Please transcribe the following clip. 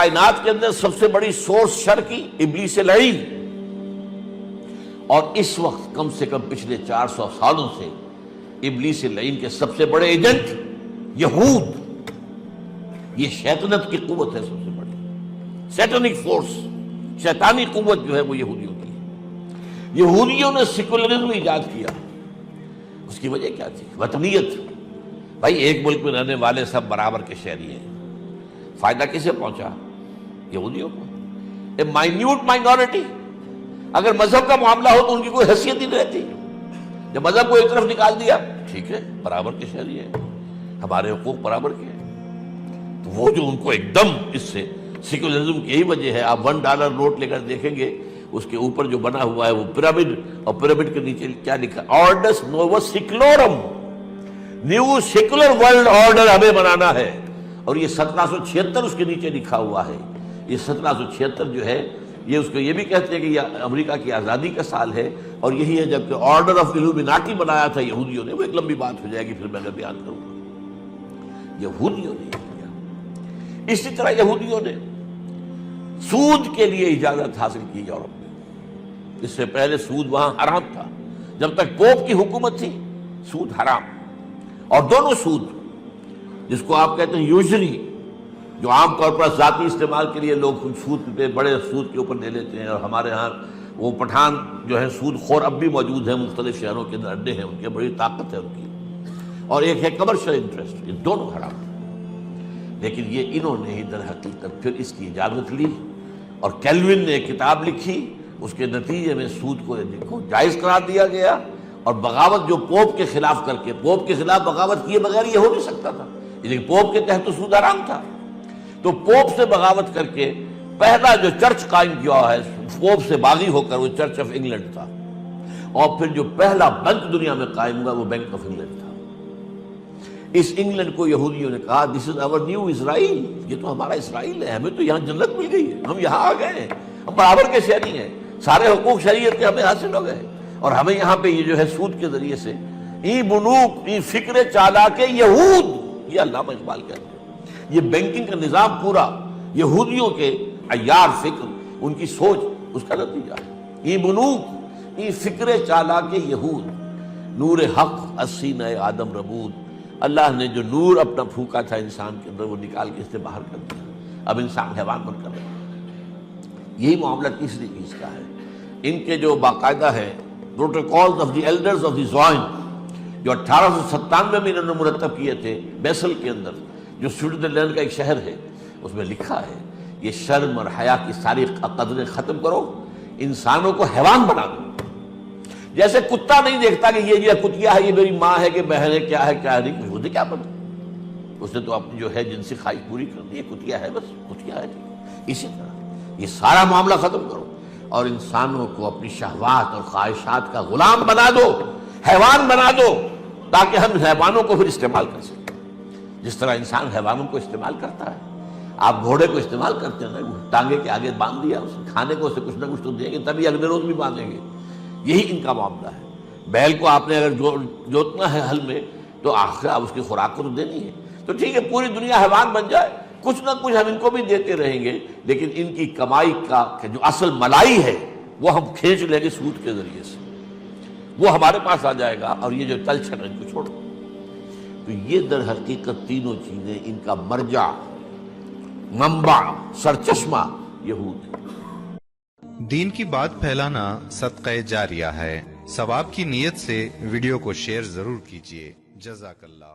کائنات کے اندر سب سے بڑی سورس شر کی ابلیس لعین، اور اس وقت کم سے کم پچھلے 400 سالوں سے ابلیس لعین کے سب سے بڑے ایجنٹ یہود، یہ شیطنت کی قوت ہے سب سے بڑی، سیٹنک فورس، شیطانی قوت جو ہے وہ یہودیوں کی ہے۔ یہودیوں نے سیکولرزم ایجاد کیا، اس کی وجہ کیا تھی؟ وطنیت۔ بھائی ایک ملک میں رہنے والے سب برابر کے شہری ہیں، فائدہ کسے پہنچا؟ یہودیوں کو، اے مائنیوٹ مائنورٹی۔ اگر مذہب کا معاملہ ہو تو ان کی کوئی حیثیت ہی نہیں رہتی، جب مذہب کو ایک طرف نکال دیا، ٹھیک ہے برابر کے شہری ہیں، ہمارے حقوق برابر کے ہیں۔ تو وہ جو ان کو ایک دم اس سے سیکولرزم کی یہی وجہ ہے۔ آپ $1 نوٹ لے کر دیکھیں گے، اس کے اوپر جو بنا ہوا ہے وہ پیرامڈ، اور پیرامڈ کے نیچے کیا لکھا؟ آرڈرس نووس سیکولورم، نیو سیکولر ورلڈ آرڈر ہمیں بنانا ہے، اور یہ 1776 اس کے نیچے لکھا ہوا ہے۔ یہ 1776 جو ہے یہ اس کو یہ بھی کہتے ہیں کہ یہ امریکہ کی آزادی کا سال ہے، اور یہی ہے جبکہ آرڈر آف الومیناٹی بنایا تھا یہودیوں نے، وہ ایک لمبی بات ہو جائے گی پھر میں نے بیان کروں گا۔ یہودیوں نے کیا؟ اسی طرح یہودیوں نے سود کے لیے اجازت حاصل کی یورپ میں۔ اس سے پہلے سود وہاں حرام تھا، جب تک پوپ کی حکومت تھی سود حرام، اور دونوں سود، جس کو آپ کہتے ہیں یوزری، جو عام طور پر ذاتی استعمال کے لیے لوگ سود پہ بڑے سود کے اوپر لے لیتے ہیں، اور ہمارے ہاں وہ پٹھان جو ہے سود خور اب بھی موجود ہیں، مختلف شہروں کے اندر اڈے ہیں ان کے، بڑی طاقت ہے ان کی، اور ایک ہے کمرشل انٹرسٹ، یہ دونوں حرام ہیں۔ لیکن یہ انہوں نے ہی در حقیقت پھر اس کی اجازت لی، اور کیلوین نے ایک کتاب لکھی، اس کے نتیجے میں سود کو جائز قرار دیا گیا، اور بغاوت جو پوپ کے خلاف کر کے، پوپ کے خلاف بغاوت کیے بغیر یہ ہو نہیں سکتا تھا، لیکن پوپ کے تحت تو سود حرام تھا، تو پوپ سے بغاوت کر کے پہلا جو چرچ قائم کیا ہے، پوپ سے باغی ہو کر، وہ چرچ آف انگلینڈ تھا، اور پھر جو پہلا بینک دنیا میں قائم ہوا وہ بینک آف انگلینڈ تھا۔ اس انگلینڈ کو یہودیوں نے کہا دس از آور نیو اسرائیل، یہ تو ہمارا اسرائیل ہے، ہمیں تو یہاں جنت مل گئی ہے، ہم یہاں آ گئے ہیں، ہم برابر کے شہری ہیں، سارے حقوق شریعت کے ہمیں حاصل ہو گئے، اور ہمیں یہاں پہ یہ جو ہے سود کے ذریعے سے ای بنوک ای فکر چالاک یہود، یہ علامہ اقبال کہتے ہیں، یہ بینکنگ کا نظام پورا یہودیوں کے عیار فکر، ان کی سوچ، اس کا نتیجہ ہے۔ ای بنوک ای فکر چالاک یہود، نور حق السینہ آدم ربود، اللہ نے جو نور اپنا پھونکا تھا انسان کے اندر وہ نکال کے اس سے باہر کر دیا، اب انسان حیوان بن کر رہا ہے۔ یہی معاملہ تیسری چیز کا ہے، ان کے جو باقاعدہ ہے protocols of the elders of the Zion, جو 1897 میں انہوں نے مرتب کیے تھے بیسل کے اندر، جو سوئٹزرلینڈ کا ایک شہر ہے، اس میں لکھا ہے یہ شرم اور حیا کی ساری قدریں ختم کرو، انسانوں کو حیوان بنا دو۔ جیسے کتا نہیں دیکھتا کہ یہ کتیا ہے، یہ میری ماں ہے کہ بہن ہے، کیا ہے کیا نہیں، مجھے کیا پتا، اس نے تو اپنی جو ہے جنسی خواہش پوری کر دی، کتیا ہے، بس کتیا ہے۔ اسی طرح یہ سارا معاملہ ختم کرو، اور انسانوں کو اپنی شہوات اور خواہشات کا غلام بنا دو، حیوان بنا دو، تاکہ ہم حیوانوں کو پھر استعمال کر سکیں، جس طرح انسان حیوانوں کو استعمال کرتا ہے۔ آپ گھوڑے کو استعمال کرتے ہیں نا، ٹانگے کے آگے باندھ دیا، اسے کھانے کو اسے کچھ نہ کچھ تو دیں گے، تبھی اگلے روز بھی باندھیں گے۔ یہی ان کا معاملہ ہے۔ بیل کو آپ نے اگر جوتنا ہے ہل میں تو آخر آپ اس کی خوراک کو تو دینی ہے، تو ٹھیک ہے پوری دنیا حیوان بن جائے، کچھ نہ کچھ ہم ان کو بھی دیتے رہیں گے، لیکن ان کی کمائی کا جو اصل ملائی ہے وہ ہم کھینچ لیں گے سود کے ذریعے سے، وہ ہمارے پاس آ جائے گا، اور یہ جو تلچھن ہے ان کو چھوڑو۔ تو یہ در حقیقت تینوں چیزیں ان کا مرجع، منبع، سرچشمہ یہود ہے۔ دین کی بات پھیلانا صدقہ جاریہ ہے، ثواب کی نیت سے ویڈیو کو شیئر ضرور کیجیے۔ جزاک اللہ۔